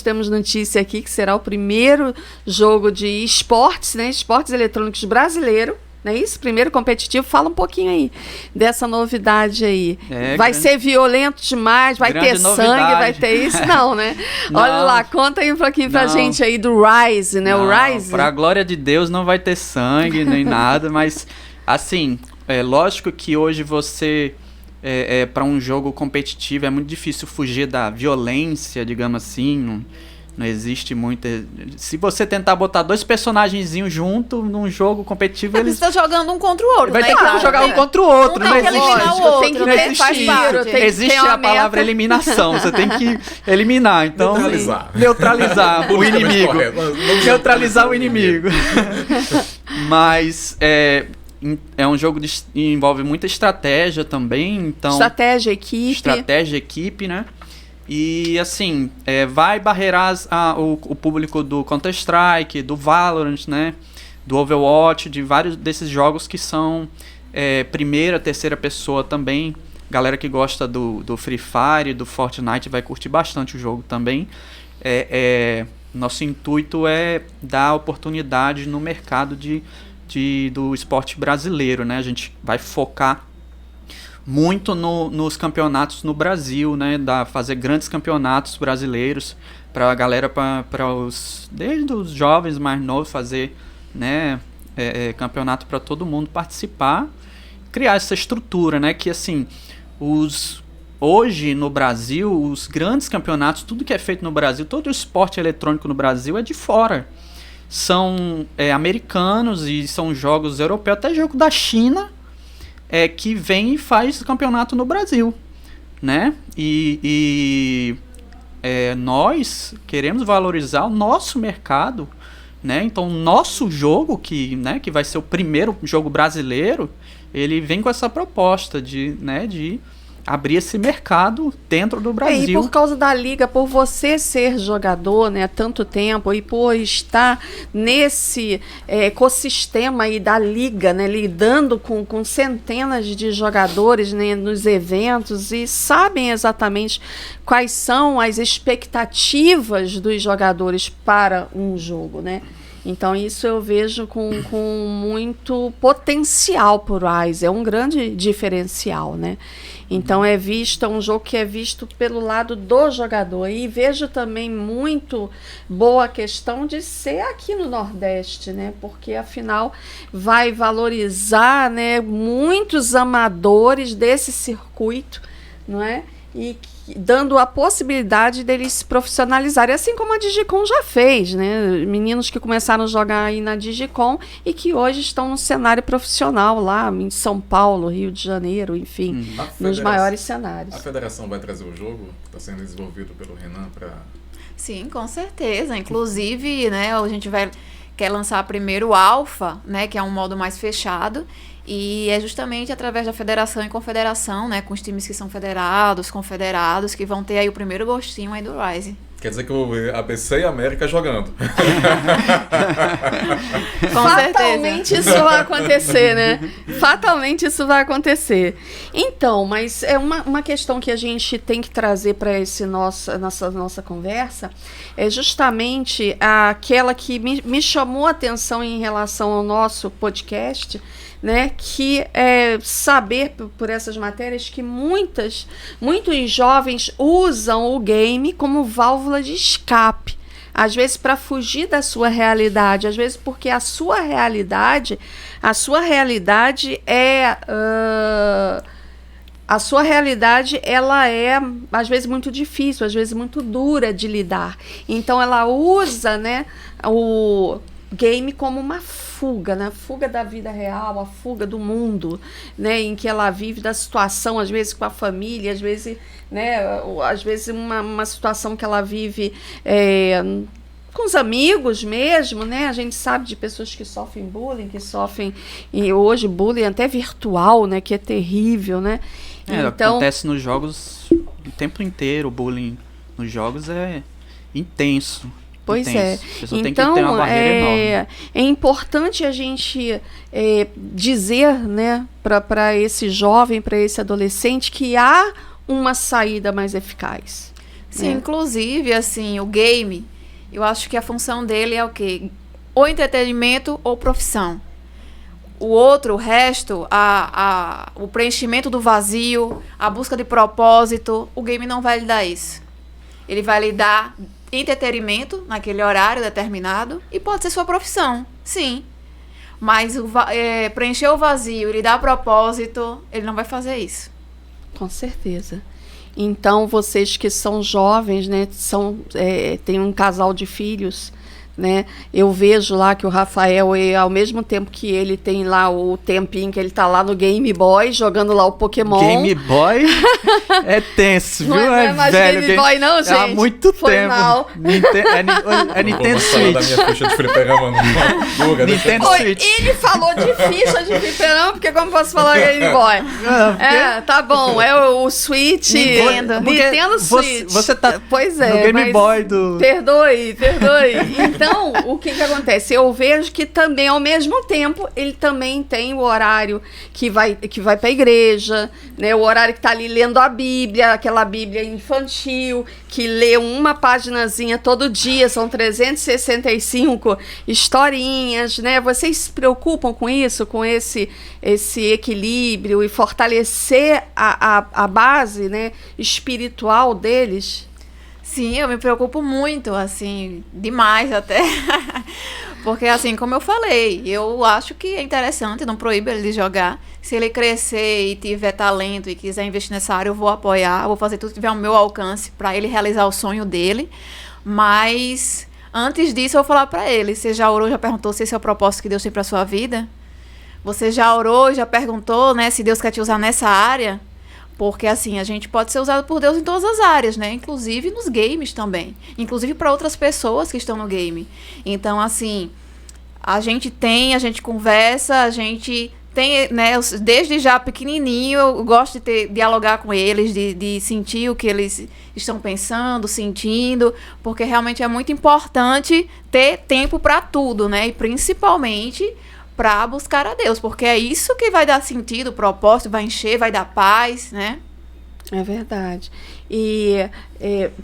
temos notícia aqui que será o primeiro jogo de esportes, né? Esportes eletrônicos brasileiro. Não é isso? Primeiro competitivo. Fala um pouquinho aí dessa novidade aí. Vai ser violento demais, vai ter sangue, vai ter isso? Não, né? Não. Olha lá, conta aí um pouquinho pra gente aí do Rise, né? Não, o Rise. Pra glória de Deus não vai ter sangue nem nada, mas assim, é lógico que hoje você, para um jogo competitivo, é muito difícil fugir da violência, digamos assim. Não existe muita... Se você tentar botar 2 personagenzinhos junto num jogo competitivo, eles... Você está jogando um contra o outro, vai né? ter que jogar um contra o outro. Tem que eliminar o outro. Tem que ter tiro, existe a palavra eliminação. Você tem que eliminar. Então, neutralizar o inimigo. Neutralizar o inimigo. Mas é um jogo que envolve muita estratégia também. Então, estratégia, equipe, né? E assim, vai barreirar o público do Counter-Strike, do Valorant, né? Do Overwatch, de vários desses jogos que são primeira, terceira pessoa também. Galera que gosta do Free Fire, do Fortnite vai curtir bastante o jogo também. Nosso intuito é dar oportunidade no mercado do esporte brasileiro, né? A gente vai focar muito nos campeonatos no Brasil, né? Fazer grandes campeonatos brasileiros para a galera, desde os jovens mais novos, fazer, né? Campeonato para todo mundo participar, criar essa estrutura, né? Que assim, hoje no Brasil, os grandes campeonatos, tudo que é feito no Brasil, todo o esporte eletrônico no Brasil é de fora. São americanos e são jogos europeus, até jogo da China, que vem e faz campeonato no Brasil, né? E nós queremos valorizar o nosso mercado, né? Então, o nosso jogo, que vai ser o primeiro jogo brasileiro, ele vem com essa proposta de abrir esse mercado dentro do Brasil. E por causa da liga, por você ser jogador, né, há tanto tempo, e por estar nesse ecossistema aí da liga, né, lidando com centenas de jogadores, né, nos eventos, e sabem exatamente quais são as expectativas dos jogadores para um jogo, né? Então, isso eu vejo com muito potencial por Rise. É um grande diferencial, né? Então, é um jogo que é visto pelo lado do jogador. E vejo também muito boa a questão de ser aqui no Nordeste, né? Porque, afinal, vai valorizar, né, muitos amadores desse circuito, não é? e dando a possibilidade deles se profissionalizarem, assim como a Digicom já fez, né? Meninos que começaram a jogar aí na Digicom e que hoje estão no cenário profissional lá em São Paulo, Rio de Janeiro, enfim, nos maiores cenários. A federação vai trazer o jogo que está sendo desenvolvido pelo Renan para... Sim, com certeza. Inclusive, né, a gente quer lançar primeiro o Alpha, né, que é um modo mais fechado, e é justamente através da federação e confederação, né, com os times que são federados, confederados, que vão ter aí o primeiro gostinho aí do Rise. Quer dizer que eu vou ver ABC e América jogando. Fatalmente isso vai acontecer, né? Fatalmente isso vai acontecer. Então, mas é uma questão que a gente tem que trazer para essa nossa conversa, é justamente aquela que me chamou a atenção em relação ao nosso podcast, né, que é saber por essas matérias que muitos jovens usam o game como válvula de escape, às vezes para fugir da sua realidade, às vezes porque a sua realidade ela é às vezes muito difícil, às vezes muito dura de lidar. Então ela usa, né, o game como uma fuga, né? Fuga da vida real, a fuga do mundo, né? Em que ela vive, da situação, às vezes com a família, às vezes, né? Às vezes uma situação que ela vive com os amigos mesmo, né? A gente sabe de pessoas que sofrem bullying, e hoje bullying até virtual, né? Que é terrível, né? Então, acontece nos jogos o tempo inteiro, o bullying nos jogos é intenso. Pois é. A pessoa tem que ter uma barreira enorme. É importante a gente dizer, né, para esse jovem, para esse adolescente, que há uma saída mais eficaz. Sim, né? Inclusive, assim, o game, eu acho que a função dele é o quê? Ou entretenimento ou profissão. O resto, o preenchimento do vazio, a busca de propósito, o game não vai lhe dar isso. Ele vai lhe dar entretenimento naquele horário determinado e pode ser sua profissão, sim. Mas preencher o vazio e lhe dar propósito, ele não vai fazer isso. Com certeza. Então, vocês que são jovens, né, têm um casal de filhos, né? Eu vejo lá que o Rafael, ao mesmo tempo que ele tem lá o tempinho que ele tá lá no Game Boy, jogando lá o Pokémon. Game Boy é tenso, viu? Não é mais velho, Game Boy não, gente. Há muito Foi tempo. mal. É Nintendo Switch. Da Switch. minha ficha de fliperama Nintendo Switch. Ele falou de ficha de fliperama, porque como posso falar Game Boy? Tá bom, é o Switch. Nintendo Switch. Você tá pois é, no Game Boy do... Perdoe. Então, o que acontece? Eu vejo que também, ao mesmo tempo, ele também tem o horário que vai para a igreja, né? O horário que está ali lendo a Bíblia, aquela Bíblia infantil, que lê uma paginazinha todo dia, são 365 historinhas, né? Vocês se preocupam com isso, com esse equilíbrio e fortalecer a base, né, espiritual deles? Sim, eu me preocupo muito, assim, demais até. Porque, assim, como eu falei, eu acho que é interessante, não proíbo ele de jogar. Se ele crescer e tiver talento e quiser investir nessa área, eu vou apoiar, vou fazer tudo que tiver ao meu alcance para ele realizar o sonho dele. Mas, antes disso, eu vou falar para ele, você já orou, já perguntou se esse é o propósito que Deus tem para sua vida? Você já orou, já perguntou, né, se Deus quer te usar nessa área? Porque, assim, a gente pode ser usado por Deus em todas as áreas, né? Inclusive nos games também. Inclusive para outras pessoas que estão no game. Então, assim, a gente conversa, a gente tem, né? Desde já pequenininho, eu gosto de dialogar com eles, de sentir o que eles estão pensando, sentindo. Porque realmente é muito importante ter tempo para tudo, né? E principalmente para buscar a Deus, porque é isso que vai dar sentido, propósito, vai encher, vai dar paz, né? É verdade. E,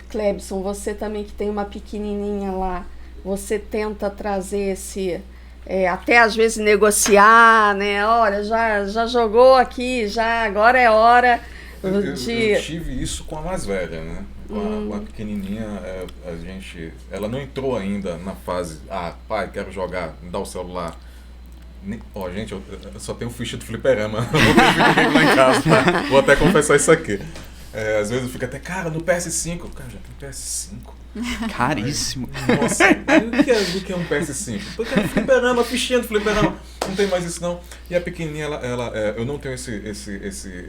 Clebson, você também que tem uma pequenininha lá, você tenta trazer até às vezes negociar, né? Olha, já jogou aqui, agora é hora de... Eu tive isso com a mais velha, né? Com a pequenininha, ela não entrou ainda na fase, pai, quero jogar, me dá o celular. Gente, eu só tenho ficha de fliperama, não tenho videogame lá em casa, tá? Vou até confessar isso aqui. Às vezes eu fico até, cara, no PS5. Cara, já tem PS5. Caríssimo. Nossa, o que é um PS5? Porque é fliperama, fichinha do fliperama. Não tem mais isso não. E a pequenininha, eu não tenho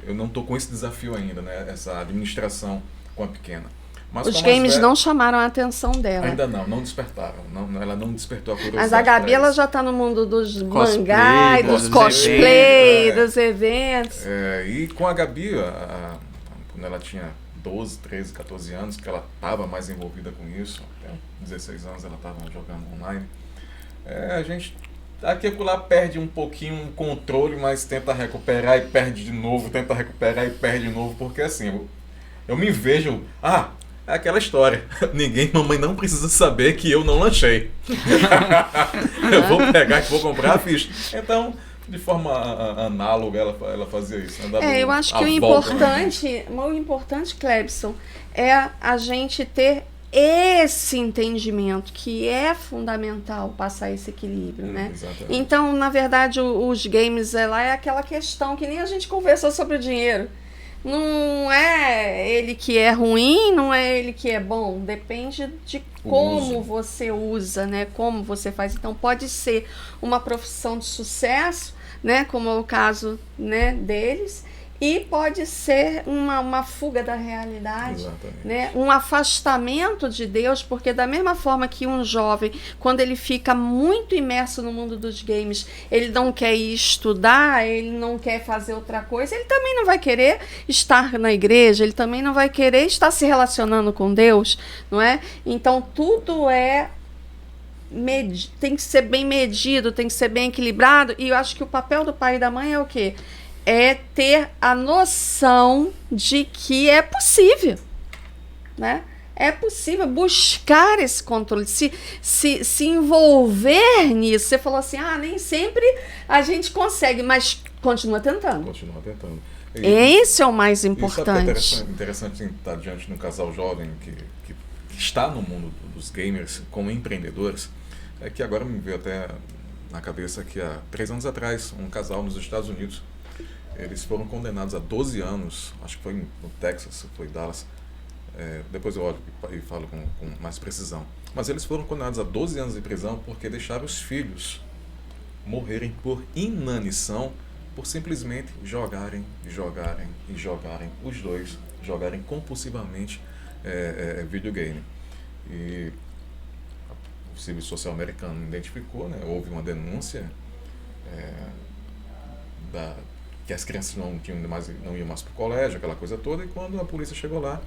eu não tô com esse desafio ainda, né? Essa administração com a pequena. Mas os games não chamaram a atenção dela. Ainda não despertaram. Ela não despertou a curiosidade. Mas a Gabi, ela já tá no mundo dos cosplay, mangás, dos cosplay, dos eventos. E com a Gabi, quando ela tinha 12, 13, 14 anos, que ela estava mais envolvida com isso, até 16 anos ela estava jogando online, a gente aqui e lá perde um pouquinho o controle, mas tenta recuperar e perde de novo, tenta recuperar e perde de novo, porque assim, eu me vejo, é aquela história, mamãe não precisa saber que eu não lanchei. Eu vou pegar e vou comprar a ficha. Então, de forma análoga, ela fazia isso. Eu acho que o importante, Clebson, é a gente ter esse entendimento, que é fundamental passar esse equilíbrio, né? Exatamente. Então, na verdade, os games lá é aquela questão que nem a gente conversou sobre o dinheiro. Não é ele que é ruim, não é ele que é bom. Depende de como você usa, né? Como você faz. Então, pode ser uma profissão de sucesso, né? Como é o caso, né, deles. E pode ser uma fuga da realidade, né? Um afastamento de Deus, porque da mesma forma que um jovem, quando ele fica muito imerso no mundo dos games, ele não quer ir estudar, ele não quer fazer outra coisa, ele também não vai querer estar na igreja, ele também não vai querer estar se relacionando com Deus, não é? Então, tudo tem que ser bem medido, tem que ser bem equilibrado, e eu acho que o papel do pai e da mãe é o quê? É ter a noção de que é possível, né? É possível buscar esse controle, se envolver nisso. Você falou assim, nem sempre a gente consegue, mas continua tentando. Continua tentando. Esse é o mais importante. Isso é interessante estar diante de um casal jovem que está no mundo dos gamers como empreendedores, é que agora me veio até na cabeça que há 3 anos atrás, um casal nos Estados Unidos, eles foram condenados a 12 anos, acho que foi no Texas, foi Dallas, depois eu olho e falo com mais precisão. Mas eles foram condenados a 12 anos de prisão porque deixaram os filhos morrerem por inanição, por simplesmente jogarem, os dois jogarem compulsivamente videogame. E o Serviço Social Americano identificou, né, houve uma denúncia que as crianças não iam mais para o colégio, aquela coisa toda, e quando a polícia chegou lá,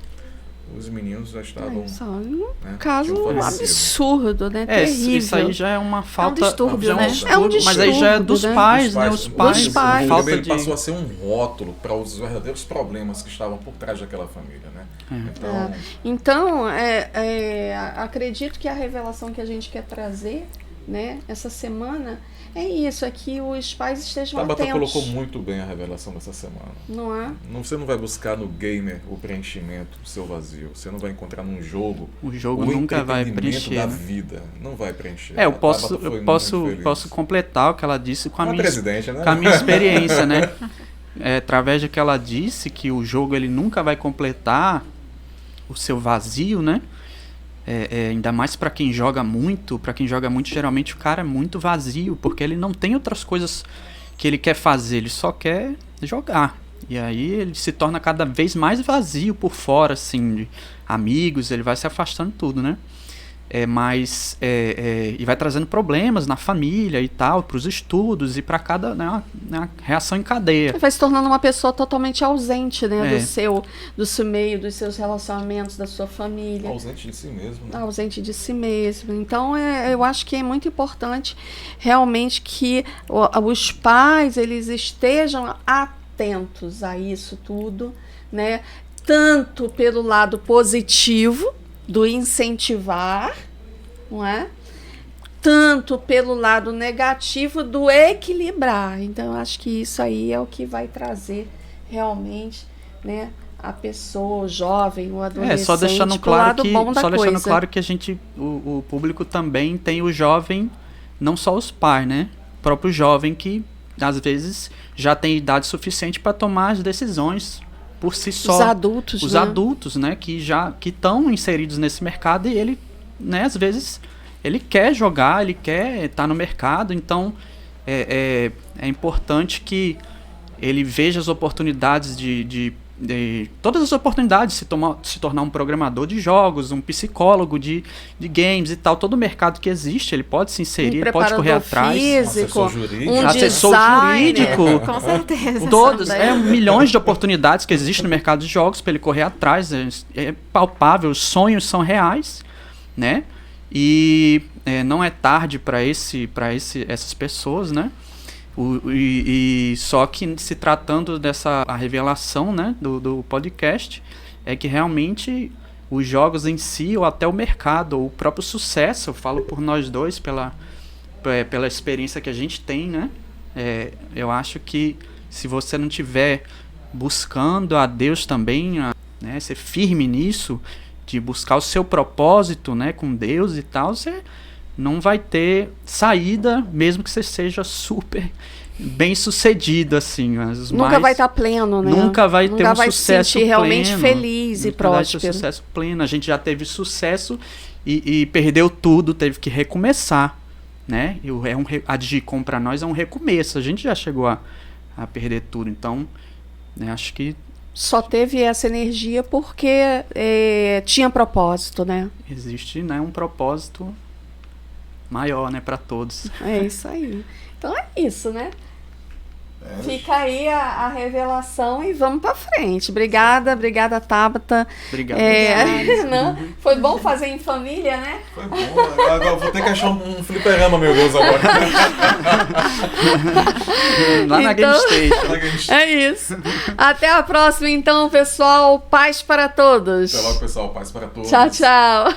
os meninos já estavam... Um caso absurdo, né? Terrível. Isso aí já é uma falta... É um distúrbio, né? É um distúrbio, mas aí já é dos pais, né? Os pais. Ele passou a ser um rótulo para os verdadeiros problemas que estavam por trás daquela família, né? Então, acredito que a revelação que a gente quer trazer, né, essa semana, é isso, é que os pais estejam atentos. Tabata colocou muito bem a revelação dessa semana. Não é? Você não vai buscar no gamer o preenchimento do seu vazio. Você não vai encontrar num jogo o nunca vai preencher da vida. Não vai preencher. Eu posso completar o que ela disse com a minha experiência, né? Através do que ela disse, que o jogo ele nunca vai completar o seu vazio, né? Ainda mais para quem joga muito, geralmente o cara é muito vazio, porque ele não tem outras coisas que ele quer fazer, ele só quer jogar. E aí ele se torna cada vez mais vazio por fora, assim, de amigos, ele vai se afastando tudo, né? E vai trazendo problemas na família e tal, para os estudos e para cada, né, uma reação em cadeia. Vai se tornando uma pessoa totalmente ausente, né, do seu meio, dos seus relacionamentos, da sua família. Ausente de si mesmo, né? Ausente de si mesmo. Então, eu acho que é muito importante realmente que os pais, eles estejam atentos a isso tudo, né, tanto pelo lado positivo, do incentivar, não é? Tanto pelo lado negativo do equilibrar. Então, eu acho que isso aí é o que vai trazer realmente, né, a pessoa, o jovem, o adolescente, só deixando claro que a gente, o público também tem o jovem, não só os pais, né? O próprio jovem que às vezes já tem idade suficiente para tomar as decisões por si só. Os adultos, Os né? adultos, né, que estão inseridos nesse mercado e ele, né, às vezes, ele quer jogar, ele quer estar no mercado, então é importante que ele veja as oportunidades de todas as oportunidades de se tornar um programador de jogos, um psicólogo de games e tal, todo o mercado que existe, ele pode se inserir, ele pode correr atrás. Físico, Um assessor jurídico. um Assessor designer. jurídico. Com certeza. Todos, Também. milhões de oportunidades que existem no mercado de jogos para ele correr atrás, é palpável, os sonhos são reais, né? E não é tarde para essas pessoas, né? Só que se tratando a revelação, né, do podcast, é que realmente os jogos em si, ou até o mercado, ou o próprio sucesso, eu falo por nós dois, pela experiência que a gente tem, né? Eu acho que se você não estiver buscando a Deus também, né, ser firme nisso, de buscar o seu propósito, né, com Deus e tal, você não vai ter saída, mesmo que você seja super bem sucedido, assim. Nunca vai estar pleno, né? Nunca vai ter um se sucesso sentir realmente pleno. feliz e Nunca vai ter próspero. sucesso pleno. A gente já teve sucesso e perdeu tudo, teve que recomeçar, né? A Digicom para nós é um recomeço. A gente já chegou a perder tudo, então, né, acho que Só teve essa energia porque tinha propósito, né? existe, né, um propósito maior, né, para todos. É isso aí. Então é isso, né? Fica aí a revelação e vamos pra frente. Obrigada, Tabata. Obrigado. Não, foi bom fazer em família, né? Foi bom. Agora eu vou ter que achar um fliperama, meu Deus, agora. Lá na Game Então- Station. É isso. Até a próxima, então, pessoal. Paz para todos. Até logo, pessoal. Paz para todos. Tchau, tchau.